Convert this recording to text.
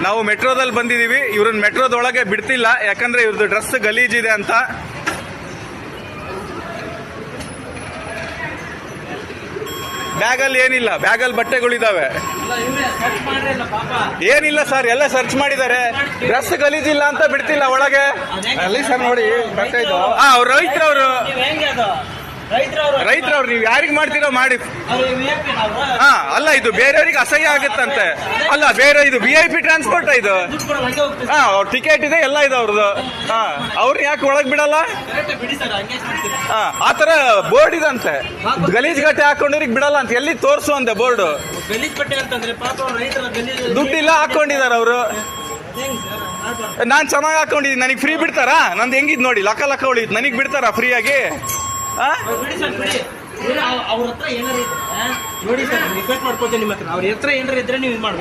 ನಾವು ಮೆಟ್ರೋದಲ್ಲಿ ಬಂದಿದೀವಿ. ಇವ್ರನ್ನ ಮೆಟ್ರೋದೊಳಗೆ ಬಿಡ್ತಿಲ್ಲ, ಯಾಕಂದ್ರೆ ಇವ್ರದ್ದು ಡ್ರೆಸ್ ಗಲೀಜಿದೆ ಅಂತ. ಬ್ಯಾಗಲ್ಲಿ ಏನಿಲ್ಲ, ಬ್ಯಾಗಲ್ಲಿ ಬಟ್ಟೆಗಳಿದಾವೆ. ಏನಿಲ್ಲ ಸರ್, ಎಲ್ಲ ಸರ್ಚ್ ಮಾಡಿದ್ದಾರೆ. ಡ್ರೆಸ್ ಗಲೀಜಿಲ್ಲ ಅಂತ ಬಿಡ್ತಿಲ್ಲ ಒಳಗೆ. ಅಲ್ಲಿ ಸರ್ ನೋಡಿ, ಅವ್ರು ರೈತರವರು. ರೈತರವ್ರು, ನೀವು ಯಾರಿಗ್ ಮಾಡ್ತೀರೋ ಮಾಡಿ. ಹಾ, ಅಲ್ಲ ಇದು ಬೇರೆಯವ್ರಿಗೆ ಅಸಹ್ಯ ಆಗುತ್ತಂತೆ. ಅಲ್ಲ ಬೇರೆ, ಇದು VIP ಟ್ರಾನ್ಸ್ಪೋರ್ಟ್ ಇದು. ಹಾ, ಅವ್ರ ಟಿಕೆಟ್ ಇದೆ, ಎಲ್ಲ ಇದೆ ಅವ್ರದ್ದು. ಹಾ, ಅವ್ರು ಯಾಕೆ ಒಳಗ್ ಬಿಡಲ್ಲ? ಹಾ, ಆತರ ಬೋರ್ಡ್ ಇದಂತೆ. ಗಲೀಜ್ ಗಟ್ಟೆ ಹಾಕೊಂಡಿರಿಗೆ ಬಿಡಲ್ಲ ಅಂತ. ಎಲ್ಲಿ ತೋರ್ಸು ಅಂದೆ ಬೋರ್ಡ್. ದುಡ್ಡಿಲ್ಲ, ಹಾಕೊಂಡಿದಾರ ಅವರು. ನಾನ್ ಚೆನ್ನಾಗಿ ಹಾಕೊಂಡಿದ್ದೀನಿ, ನನಗೆ ಫ್ರೀ ಬಿಡ್ತಾರಾ? ನಂದು ಹೆಂಗಿದ್ ನೋಡಿ, ಲಕ್ಕ ಉಳಿದ್, ನನಗ್ ಬಿಡ್ತಾರಾ ಫ್ರೀಯಾಗಿ? ಅವ್ರ ಹತ್ರ ಏನಾರ ನೋಡಿ ಸರ್, ರಿಕ್ವೆಸ್ಟ್ ಮಾಡ್ಕೊಳ್ತೇನೆ ನಿಮ್ಮ ಹತ್ರ. ಅವ್ರ ಹತ್ರ ಏನಾರ ಇದ್ರೆ ನೀವು ಮಾಡಿ.